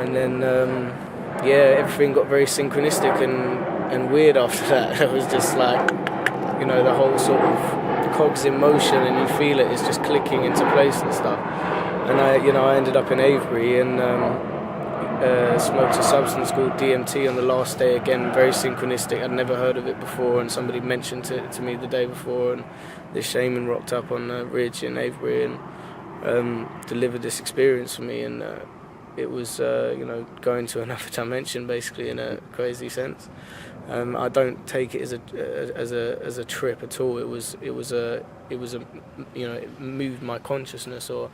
And then everything got very synchronistic and weird after that. It was just like, the whole sort of cogs in motion, and you feel it is just clicking into place and stuff. And I ended up in Avebury and smoked a substance called DMT on the last day. Again, very synchronistic. I'd never heard of it before, and somebody mentioned it to me the day before, and this shaman rocked up on the ridge in Avebury and delivered this experience for me, and it was going to another dimension basically, in a crazy sense. I don't take it as a trip at all. It moved my consciousness, or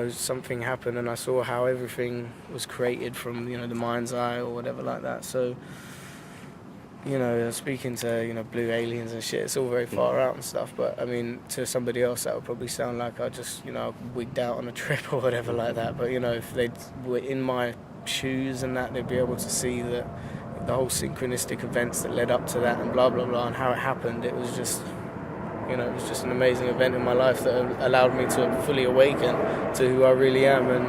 something happened, and I saw how everything was created from the mind's eye or whatever like that. So speaking to blue aliens and shit, it's all very far out and stuff, but I mean, to somebody else that would probably sound like I just wigged out on a trip or whatever like that. But if they were in my shoes and that, they'd be able to see that the whole synchronistic events that led up to that and blah blah blah and how it happened. It was just it was just an amazing event in my life that allowed me to fully awaken to who I really am, and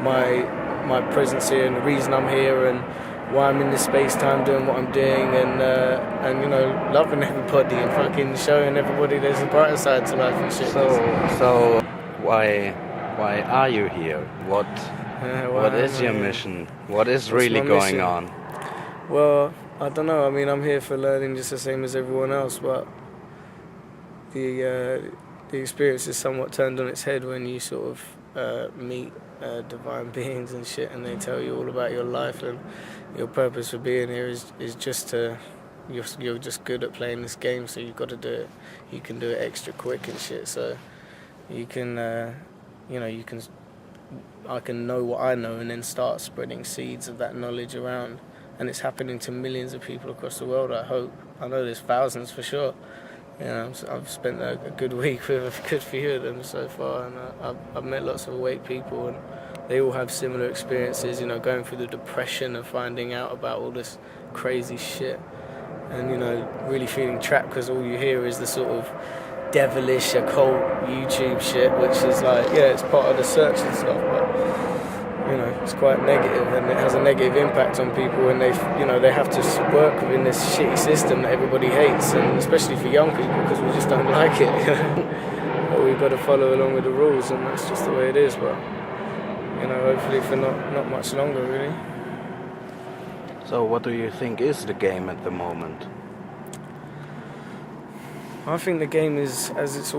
my presence here, and the reason I'm here, and why I'm in this space-time doing what I'm doing, and loving everybody and fucking showing everybody there's a brighter side to life and shit. So why are you here? What is your mission? What is really going on? Well, I don't know. I mean, I'm here for learning just the same as everyone else, but the experience is somewhat turned on its head when you sort of meet divine beings and shit, and they tell you all about your life, and your purpose for being here is just to you're just good at playing this game, so you've got to do it. You can do it extra quick and shit, so you can I can know what I know and then start spreading seeds of that knowledge around, and it's happening to millions of people across the world. I hope. I know there's thousands for sure. I've spent a good week with a good few of them so far, and I've met lots of awake people, and they all have similar experiences, going through the depression of finding out about all this crazy shit, and, really feeling trapped because all you hear is the sort of devilish, occult YouTube shit, which is like, it's part of the search and stuff, but, it's quite negative, and it has a negative impact on people, and they have to work within this shitty system that everybody hates, and especially for young people, because we just don't like it. But we've got to follow along with the rules, and that's just the way it is. But hopefully for not much longer, really. So what do you think is the game at the moment? I think the game is, as it's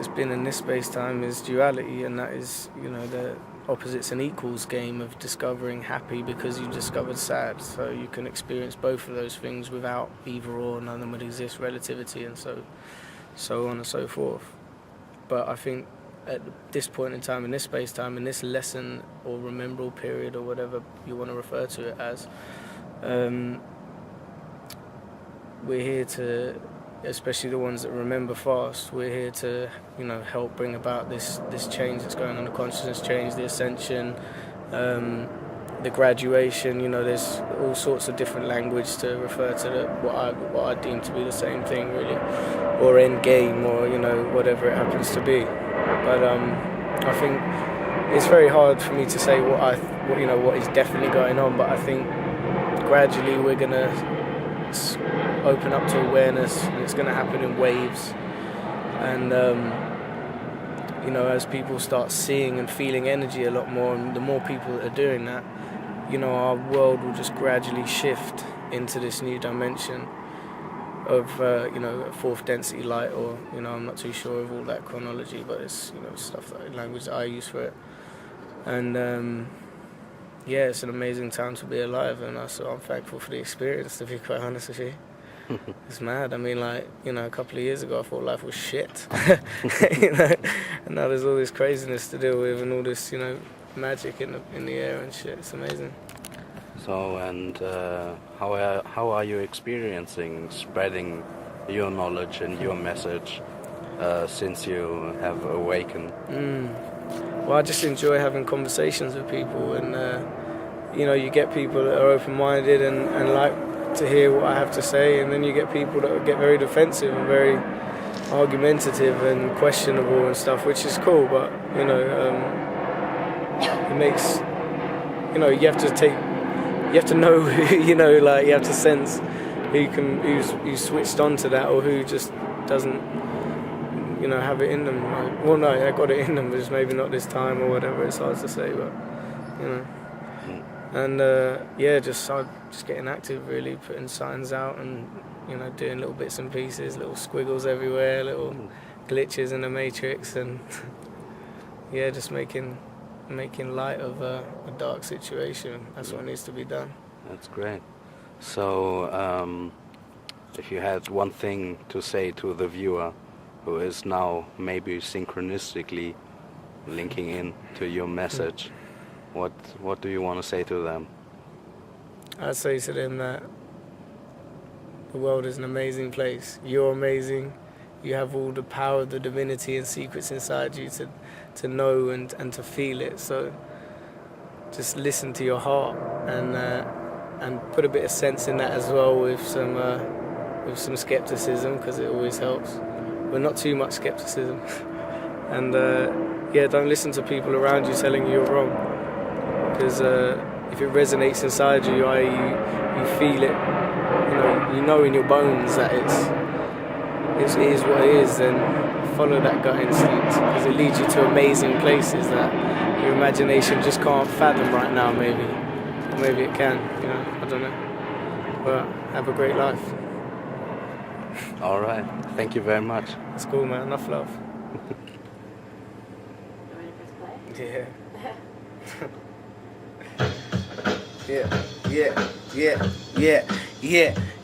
been in this space-time, is duality, and that is, the opposites and equals game of discovering happy because you discovered sad. So you can experience both of those things without either or, none of them would exist, relativity, and so on and so forth. But I think at this point in time, in this space-time, in this lesson or remembrable period or whatever you want to refer to it as, we're here to, especially the ones that remember fast, we're here to, help bring about this change that's going on, the consciousness change, the ascension, the graduation. There's all sorts of different language to refer to what I deem to be the same thing, really, or end game, or whatever it happens to be. But I think it's very hard for me to say what is definitely going on. But I think gradually we're gonna open up to awareness, and it's going to happen in waves, and as people start seeing and feeling energy a lot more, and the more people that are doing that, our world will just gradually shift into this new dimension of fourth density light, or I'm not too sure of all that chronology, but it's stuff language that I use for it, and it's an amazing time to be alive, and so I'm thankful for the experience, to be quite honest with you. It's mad. I mean, a couple of years ago I thought life was shit. And now there's all this craziness to deal with, and all this, magic in the air and shit. It's amazing. So, and how are you experiencing spreading your knowledge and your message since you have awakened? Well, I just enjoy having conversations with people, and you get people that are open-minded and like to hear what I have to say, and then you get people that get very defensive and very argumentative and questionable and stuff, which is cool, but it you know, you have to know, you know, like you have to sense who's switched on to that or who just doesn't, you know, have it in them. Like, well, no, I got it in them, but just maybe not this time or whatever. It's hard to say, but you know. And yeah, just getting active, really, putting signs out and, you know, doing little bits and pieces, little squiggles everywhere, little glitches in the matrix, and yeah, just making light of a dark situation. That's what needs to be done. That's great. So, if you had one thing to say to the viewer who is now maybe synchronistically linking in to your message, what do you want to say to them? I'd say to them that the world is an amazing place. You're amazing. You have all the power of the divinity and secrets inside you to know and to feel it. So just listen to your heart and put a bit of sense in that as well with some skepticism, because it always helps. But not too much skepticism. And yeah, don't listen to people around you telling you you're wrong. Because if it resonates inside you, you feel it, you know in your bones that it is what it is, then follow that gut instinct, because it leads you to amazing places that your imagination just can't fathom right now, maybe. Or maybe it can, you know, I don't know. But have a great life. All right. Thank you very much. That's cool, man. Enough love. You ready to press play?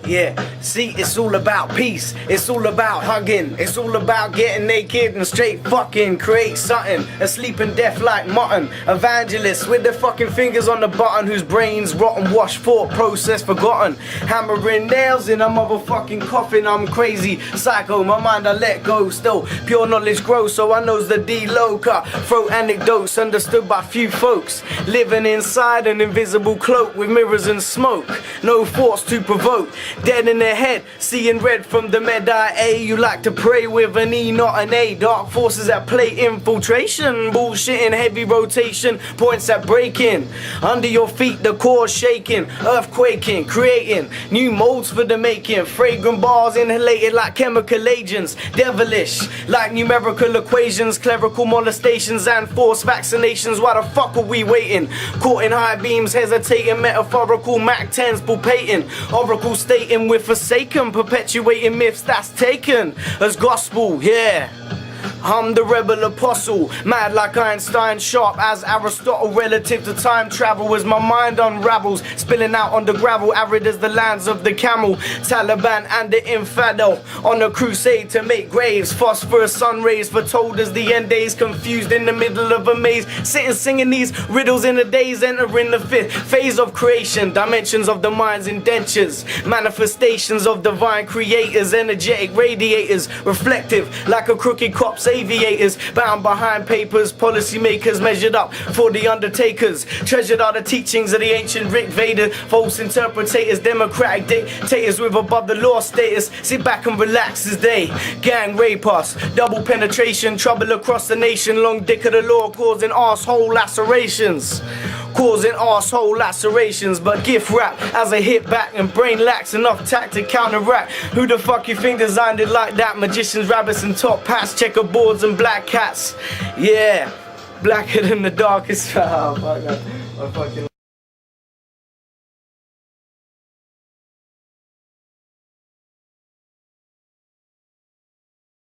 Yeah. See, it's all about peace. It's all about hugging. It's all about getting naked and straight fucking create something. Asleep and deaf like mutton. Evangelists with their fucking fingers on the button, whose brains rotten, washed, thought process forgotten. Hammering nails in a motherfucking coffin. I'm crazy, psycho. My mind I let go. Still, pure knowledge grows, so I knows the D-Loca. Throw anecdotes understood by few folks. Living inside an invisible cloak with mirrors and smoke. No thoughts to provoke. Dead in the head, seeing red from the med-I-A. You like to pray with an E, not an A. Dark forces at play, infiltration. Bullshit in heavy rotation, points at breaking. Under your feet, the core shaking. Earthquaking, creating new molds for the making. Fragrant bars inhalated like chemical agents. Devilish, like numerical equations. Clerical molestations and forced vaccinations. Why the fuck are we waiting? Caught in high beams, hesitating. Metaphorical Mac 10s pulpating. Oracle stating we're forsaken, perpetuating myths that's taken as gospel, yeah. I'm the rebel apostle, mad like Einstein, sharp as Aristotle, relative to time travel as my mind unravels, spilling out on the gravel, arid as the lands of the camel. Taliban and the infidel on a crusade to make graves, phosphorus sun rays foretold as the end days, confused in the middle of a maze, sitting singing these riddles in the days, entering the fifth phase of creation, dimensions of the mind's indentures, manifestations of divine creators, energetic radiators, reflective like a crooked cop's aviators, bound behind papers, policymakers measured up for the undertakers. Treasured are the teachings of the ancient Rick Vader, false interpreters, democratic dictators with above the law status. Sit back and relax as they gang rape us, double penetration, trouble across the nation, long dick of the law causing arsehole lacerations. Causing arsehole lacerations, but gift wrap as I hit back and brain lacks enough tact to counteract. Who the fuck you think designed it like that? Magicians, rabbits and top hats, checkerboards and black cats. Yeah, blacker than the darkest. Oh, fuck, I fucking